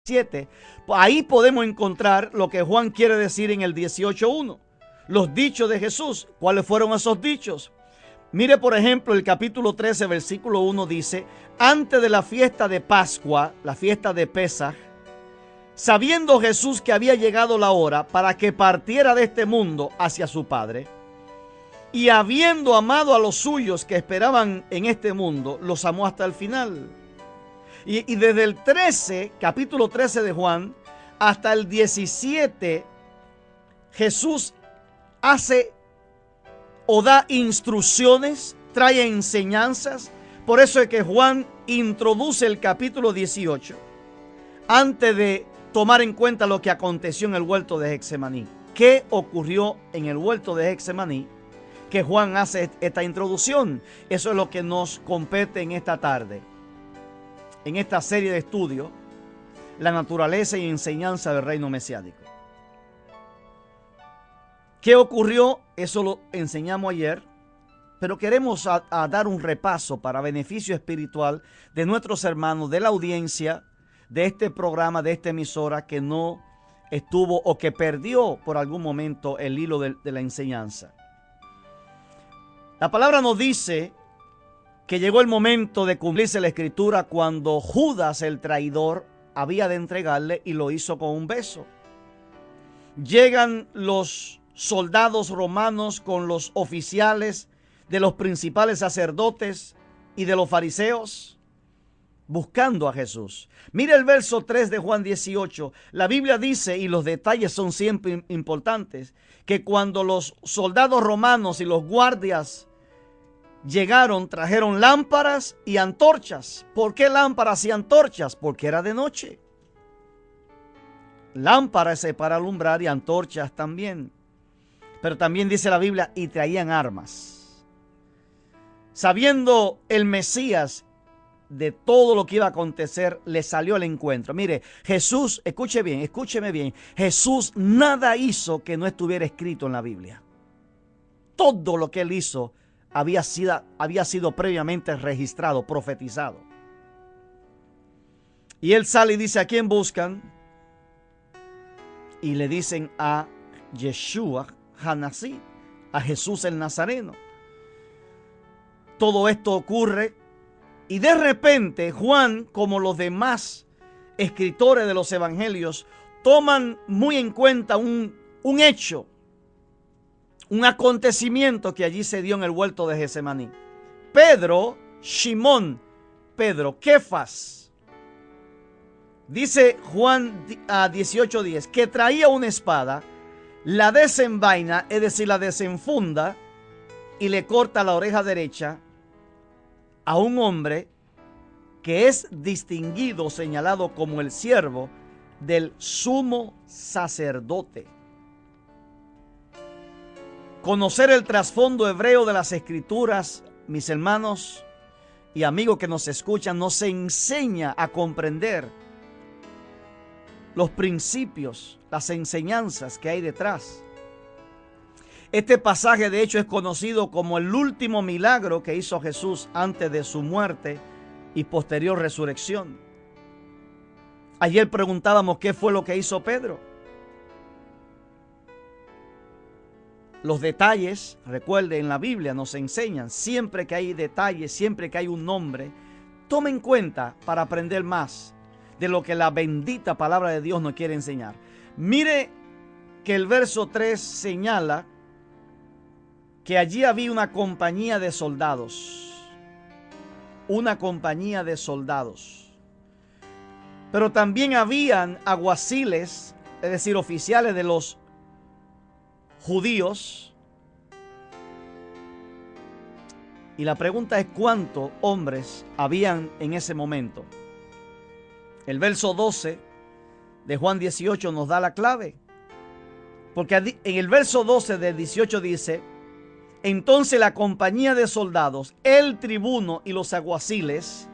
7, ahí podemos encontrar lo que Juan quiere decir en el 18:1. Los dichos de Jesús. ¿Cuáles fueron esos dichos? Mire, por ejemplo, el capítulo 13, versículo 1 dice: antes de la fiesta de Pascua, la fiesta de Pesaj, sabiendo Jesús que había llegado la hora para que partiera de este mundo hacia su Padre, y habiendo amado a los suyos que esperaban en este mundo, los amó hasta el final. Y desde el 13, capítulo 13 de Juan, hasta el 17, Jesús hace o da instrucciones, trae enseñanzas. Por eso es que Juan introduce el capítulo 18 antes de tomar en cuenta lo que aconteció en el huerto de Getsemaní. ¿Qué ocurrió en el huerto de Getsemaní? Que Juan hace esta introducción. Eso es lo que nos compete en esta tarde, en esta serie de estudios, la naturaleza y enseñanza del reino mesiánico. ¿Qué ocurrió? Eso lo enseñamos ayer, pero queremos dar un repaso para beneficio espiritual de nuestros hermanos, de la audiencia de este programa, de esta emisora que no estuvo o que perdió por algún momento el hilo de la enseñanza. La palabra nos dice que llegó el momento de cumplirse la escritura cuando Judas, el traidor, había de entregarle y lo hizo con un beso. Llegan los soldados romanos con los oficiales de los principales sacerdotes y de los fariseos buscando a Jesús. Mira el verso 3 de Juan 18. La Biblia dice, y los detalles son siempre importantes, que cuando los soldados romanos y los guardias llegaron, trajeron lámparas y antorchas. ¿Por qué lámparas y antorchas? Porque era de noche. Lámparas para alumbrar y antorchas también. Pero también dice la Biblia, y traían armas. Sabiendo el Mesías de todo lo que iba a acontecer, le salió al encuentro. Mire, Jesús, escúcheme bien, Jesús nada hizo que no estuviera escrito en la Biblia. Todo lo que él hizo había sido previamente registrado, profetizado. Y él sale y dice, ¿a quién buscan? Y le dicen a Yeshua Hanasí, a Jesús el Nazareno. Todo esto ocurre y de repente Juan, como los demás escritores de los evangelios, toman muy en cuenta un hecho, un acontecimiento que allí se dio en el huerto de Getsemaní. Pedro, Simón, Pedro, Kefas, dice Juan 18:10, que traía una espada, la desenvaina, es decir, la desenfunda y le corta la oreja derecha a un hombre que es distinguido, señalado como el siervo del sumo sacerdote. Conocer el trasfondo hebreo de las escrituras, mis hermanos y amigos que nos escuchan, nos enseña a comprender los principios, las enseñanzas que hay detrás. Este pasaje de hecho es conocido como el último milagro que hizo Jesús antes de su muerte y posterior resurrección. Ayer preguntábamos qué fue lo que hizo Pedro. Los detalles, recuerde, en la Biblia nos enseñan, siempre que hay detalles, siempre que hay un nombre, tome en cuenta para aprender más de lo que la bendita palabra de Dios nos quiere enseñar. Mire que el verso 3 señala que allí había una compañía de soldados. Una compañía de soldados. Pero también habían alguaciles, es decir, oficiales de los judíos. Y la pregunta es cuántos hombres habían en ese momento. El verso 12 de Juan 18 nos da la clave. Porque en el verso 12 del 18 dice: entonces la compañía de soldados, el tribuno y los alguaciles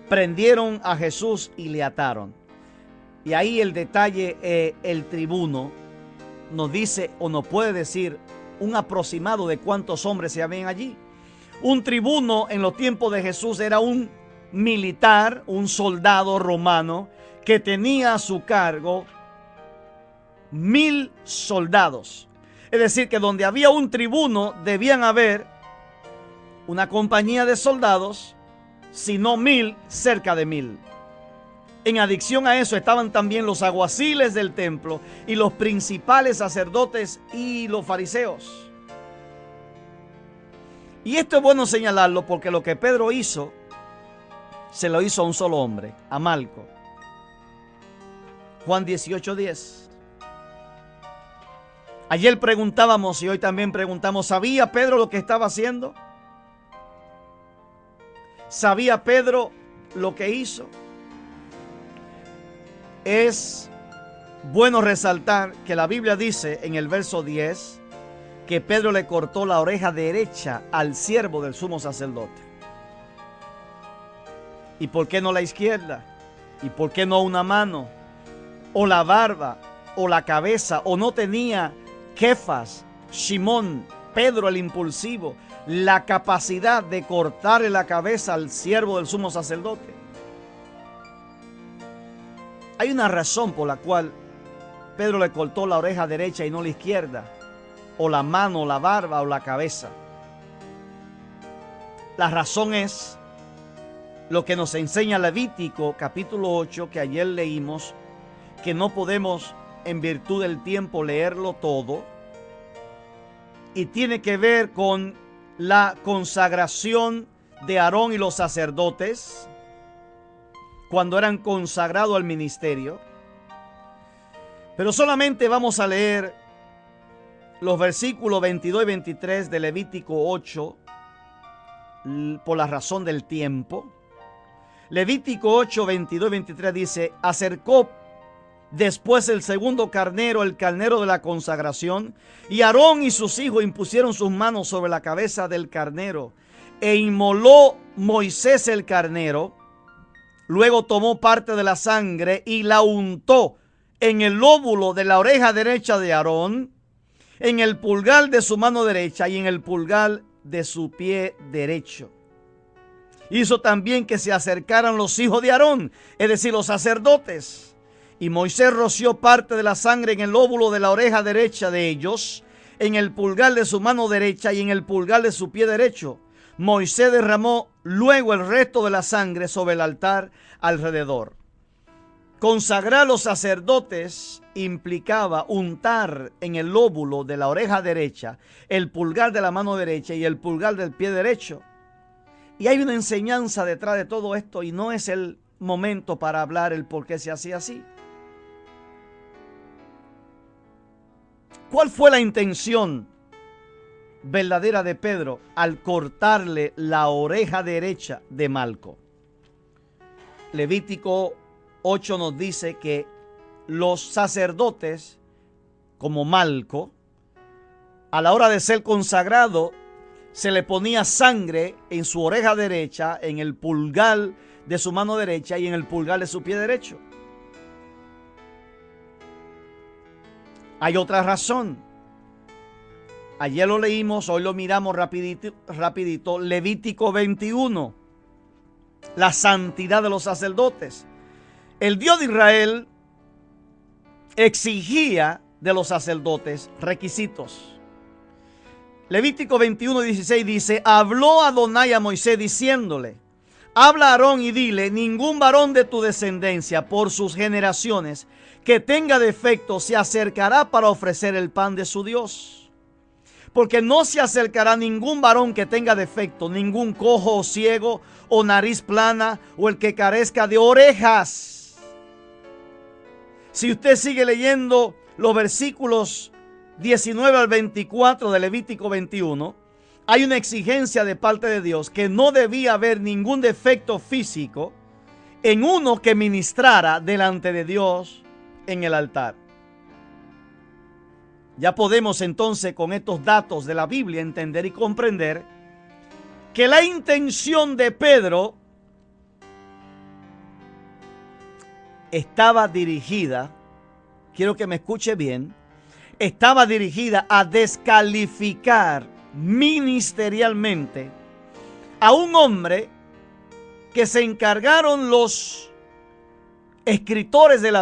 prendieron a Jesús y le ataron. Y ahí el detalle, el tribuno nos dice o nos puede decir un aproximado de cuántos hombres se habían allí. Un tribuno en los tiempos de Jesús era un militar, un soldado romano que tenía a su cargo 1000 soldados. Es decir, que donde había un tribuno debían haber una compañía de soldados, si no 1000, cerca de 1000. En adición a eso estaban también los alguaciles del templo y los principales sacerdotes y los fariseos. Y esto es bueno señalarlo porque lo que Pedro hizo, se lo hizo a un solo hombre, a Malco. Juan 18:10. Ayer preguntábamos y hoy también preguntamos, ¿sabía Pedro lo que estaba haciendo? ¿Sabía Pedro lo que hizo? Es bueno resaltar que la Biblia dice en el verso 10 que Pedro le cortó la oreja derecha al siervo del sumo sacerdote. ¿Y por qué no la izquierda? ¿Y por qué no una mano? ¿O la barba? ¿O la cabeza? ¿O no tenía Kefas, Simón, Pedro el impulsivo, la capacidad de cortarle la cabeza al siervo del sumo sacerdote? Hay una razón por la cual Pedro le cortó la oreja derecha y no la izquierda, o la mano, o la barba, o la cabeza. La razón es lo que nos enseña Levítico capítulo 8, que ayer leímos, que no podemos en virtud del tiempo leerlo todo, y tiene que ver con la consagración de Aarón y los sacerdotes cuando eran consagrados al ministerio. Pero solamente vamos a leer los versículos 22 y 23 de Levítico 8 por la razón del tiempo. Levítico 8, 22 y 23 dice: acercó después el segundo carnero, el carnero de la consagración, y Aarón y sus hijos impusieron sus manos sobre la cabeza del carnero, e inmoló Moisés el carnero. Luego tomó parte de la sangre y la untó en el lóbulo de la oreja derecha de Aarón, en el pulgar de su mano derecha y en el pulgar de su pie derecho. Hizo también que se acercaran los hijos de Aarón, es decir, los sacerdotes. Y Moisés roció parte de la sangre en el lóbulo de la oreja derecha de ellos, en el pulgar de su mano derecha y en el pulgar de su pie derecho. Moisés derramó luego el resto de la sangre sobre el altar alrededor. Consagrar a los sacerdotes implicaba untar en el lóbulo de la oreja derecha, el pulgar de la mano derecha y el pulgar del pie derecho. Y hay una enseñanza detrás de todo esto y no es el momento para hablar el por qué se hacía así. ¿Cuál fue la intención verdadera de Pedro al cortarle la oreja derecha de Malco? Levítico 8 nos dice que los sacerdotes, como Malco, a la hora de ser consagrado, se le ponía sangre en su oreja derecha, en el pulgar de su mano derecha y en el pulgar de su pie derecho. Hay otra razón. Ayer lo leímos, hoy lo miramos rapidito. Levítico 21. La santidad de los sacerdotes. El Dios de Israel exigía de los sacerdotes requisitos. Levítico 21:16 dice: habló Adonai a Moisés diciéndole: habla a Aarón y dile, ningún varón de tu descendencia por sus generaciones que tenga defecto se acercará para ofrecer el pan de su Dios. Porque no se acercará ningún varón que tenga defecto, ningún cojo o ciego o nariz plana o el que carezca de orejas. Si usted sigue leyendo los versículos 19 al 24 de Levítico 21, hay una exigencia de parte de Dios que no debía haber ningún defecto físico en uno que ministrara delante de Dios en el altar. Ya podemos entonces con estos datos de la Biblia entender y comprender que la intención de Pedro estaba dirigida, quiero que me escuche bien, estaba dirigida a descalificar ministerialmente a un hombre que se encargaron los escritores de la